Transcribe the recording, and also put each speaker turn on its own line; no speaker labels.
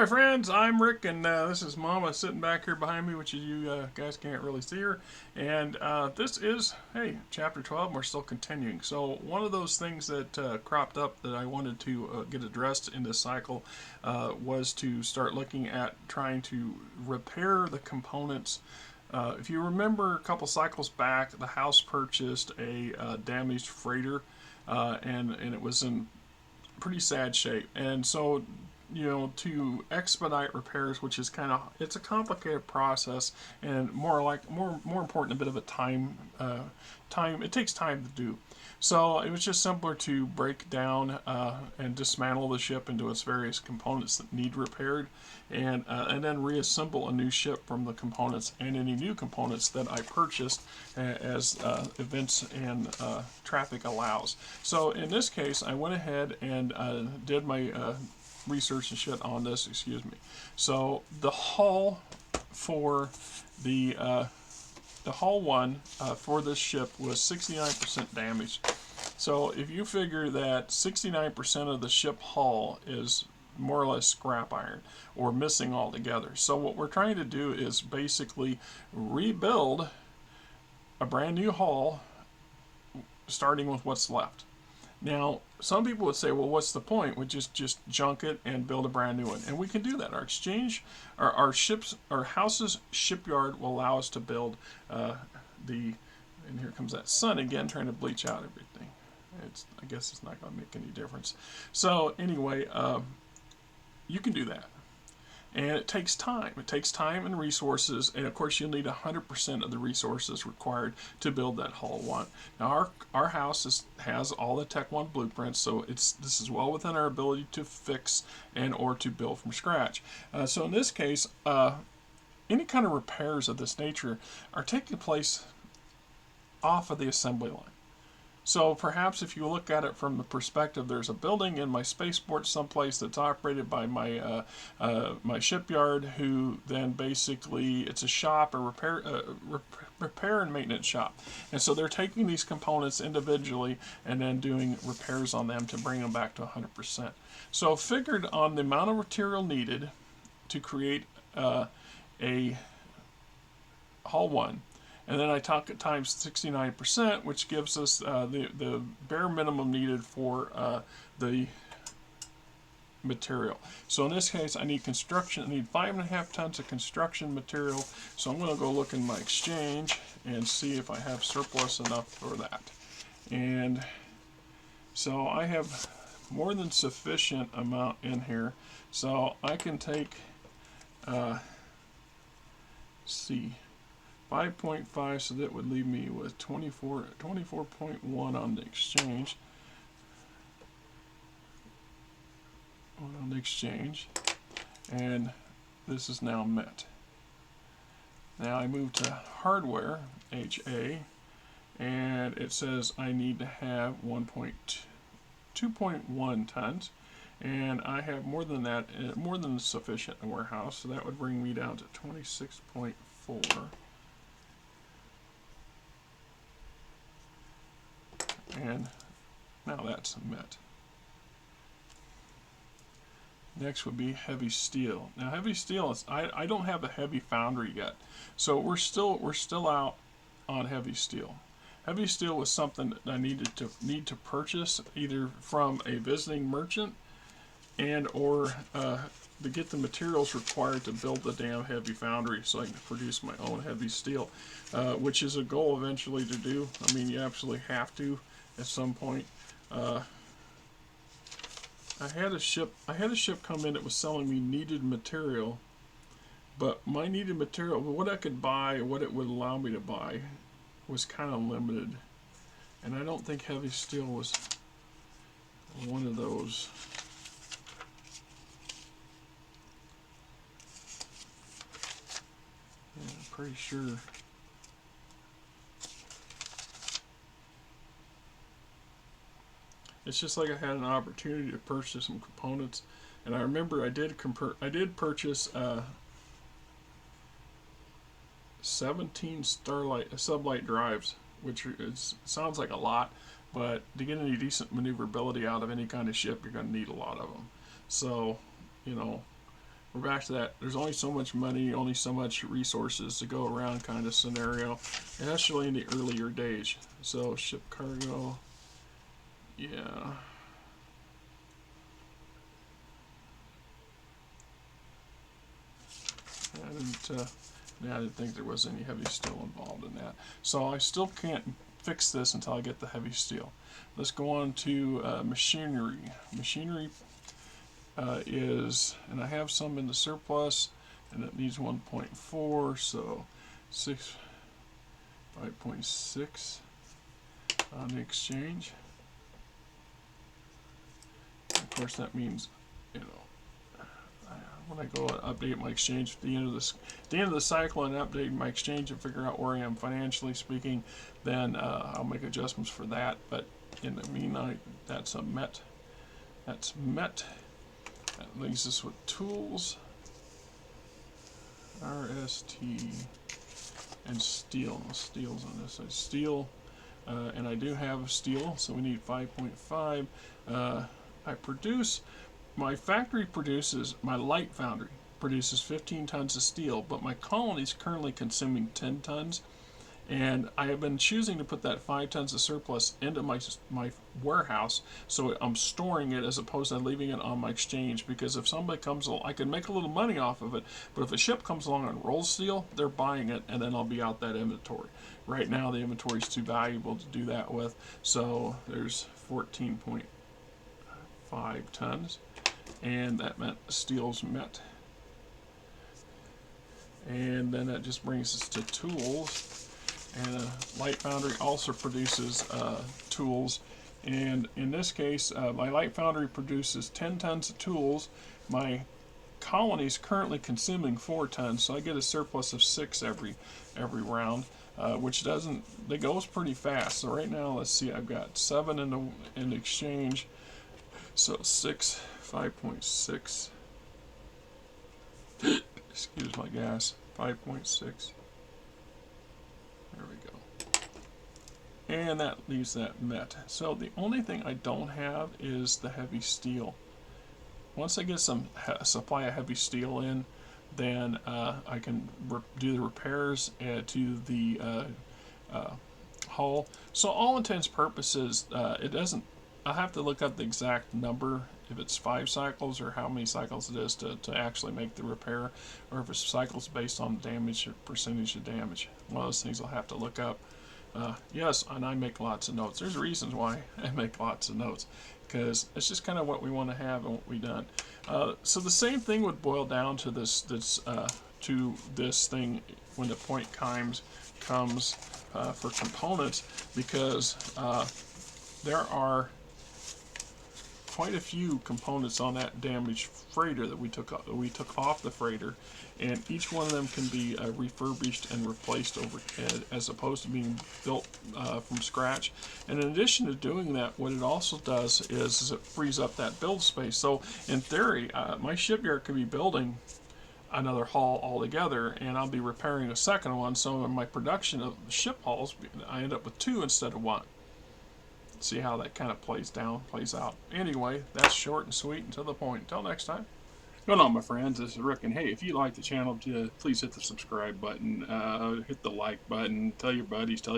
my friends, I'm Rick, and this is Mama sitting back here behind me, which you guys can't really see her. And this is, hey, Chapter 12, and we're still continuing. So, one of those things that cropped up that I wanted to get addressed in this cycle was to start looking at trying to repair the components. If you remember a couple cycles back, the house purchased a damaged freighter, and it was in pretty sad shape. And so, to expedite repairs, which is it's a complicated process, and more important, a bit of a time. It takes time to do. So it was just simpler to break down and dismantle the ship into its various components that need repaired, and then reassemble a new ship from the components and any new components that I purchased as events and traffic allows. So in this case, I went ahead and did my research and shit on this. Excuse me. So the hull for the hull one for this ship was 69% damaged. So if you figure that 69% of the ship hull is more or less scrap iron or missing altogether. So what we're trying to do is basically rebuild a brand new hull starting with what's left. Now, some people would say, well, what's the point? We just junk it and build a brand new one. And we can do that. Our exchange, our house's shipyard will allow us to build and here comes that sun again, trying to bleach out everything. I guess it's not going to make any difference. So anyway, you can do that. And it takes time. It takes time and resources, and of course you'll need 100% of the resources required to build that hull one. Now our house has all the Tech 1 blueprints, so this is well within our ability to fix and or to build from scratch. So in this case, any kind of repairs of this nature are taking place off of the assembly line. So perhaps if you look at it from the perspective, there's a building in my spaceport someplace that's operated by my shipyard, who then basically it's a shop, a repair and maintenance shop, and so they're taking these components individually and then doing repairs on them to bring them back to 100%. So figured on the amount of material needed to create a hull one. And then I talk at times 69%, which gives us the bare minimum needed for the material. So in this case, I need 5.5 tons of construction material. So I'm going to go look in my exchange and see if I have surplus enough for that. And so I have more than sufficient amount in here. So I can take, see. 5.5, so that would leave me with 24.1 on the exchange. And this is now met. Now I move to hardware, HA, and it says I need to have 2.1 tons, and I have more than that, more than sufficient in the warehouse, so that would bring me down to 26.4. And now that's met. Next would be heavy steel. Now heavy steel is I don't have a heavy foundry yet, so we're still out on heavy steel. Heavy steel was something that I need to purchase either from a visiting merchant and or to get the materials required to build the damn heavy foundry so I can produce my own heavy steel, which is a goal eventually to do. I mean, you absolutely have to at some point. I had a ship come in that was selling me needed material, but my needed material, what I could buy, what it would allow me to buy, was kind of limited, and I don't think heavy steel was one of those. Yeah, I'm pretty sure. It's just like I had an opportunity to purchase some components, and I remember I did purchase 17 sublight drives, which sounds like a lot, but to get any decent maneuverability out of any kind of ship, you're going to need a lot of them. So, we're back to that. There's only so much money, only so much resources to go around kind of scenario. And that's really in the earlier days. So ship cargo, yeah. I didn't think there was any heavy steel involved in that. So I still can't fix this until I get the heavy steel. Let's go on to machinery. Machinery is, and I have some in the surplus, and it needs 1.4, so 5.6 on the exchange. Of course, that means, you know, when I go and update my exchange at the end of the cycle and update my exchange and figure out where I am financially speaking, then I'll make adjustments for that. But in the meantime, that's a met. That's met. That leaves us with tools, RST, and steel. Steel's on this side. Steel, and I do have steel, so we need 5.5. I produce. My factory produces, my light foundry produces 15 tons of steel, but my colony is currently consuming 10 tons. And I have been choosing to put that 5 tons of surplus into my warehouse, so I'm storing it as opposed to leaving it on my exchange. Because if somebody comes along, I can make a little money off of it, but if a ship comes along and rolls steel, they're buying it, and then I'll be out that inventory. Right now, the inventory is too valuable to do that with, so there's 14.5 tons, and that meant steel's met. And then that just brings us to tools. And Light Foundry also produces tools, and in this case my Light Foundry produces 10 tons of tools. My colony is currently consuming 4 tons, so I get a surplus of 6 every round, which doesn't, it goes pretty fast. So right now, let's see, I've got 7 in the exchange, so 6, 5.6 excuse my gas, 5.6. There we go. And that leaves that met. So the only thing I don't have is the heavy steel. Once I get some supply of heavy steel in, then I can do the repairs to the hull. So all intents and purposes, it doesn't, I have to look up the exact number, if it's 5 cycles or how many cycles it is to actually make the repair, or if it's cycles based on damage or percentage of damage. One of those things I'll have to look up. Yes, and I make lots of notes. There's reasons why I make lots of notes, because it's just kind of what we want to have and what we've done. So the same thing would boil down to this thing when the point comes for components, because there are quite a few components on that damaged freighter that we took off the freighter, and each one of them can be refurbished and replaced as opposed to being built from scratch. And in addition to doing that, what it also does is it frees up that build space. So in theory, my shipyard could be building another hull altogether, and I'll be repairing a second one. So in my production of ship hulls, I end up with 2 instead of 1. See how that kind of plays out. Anyway, that's short and sweet and to the point. Until next time. Going on, my friends, this is Rick, and hey, if you like the channel, please hit the subscribe button, hit the like button, tell your buddies, tell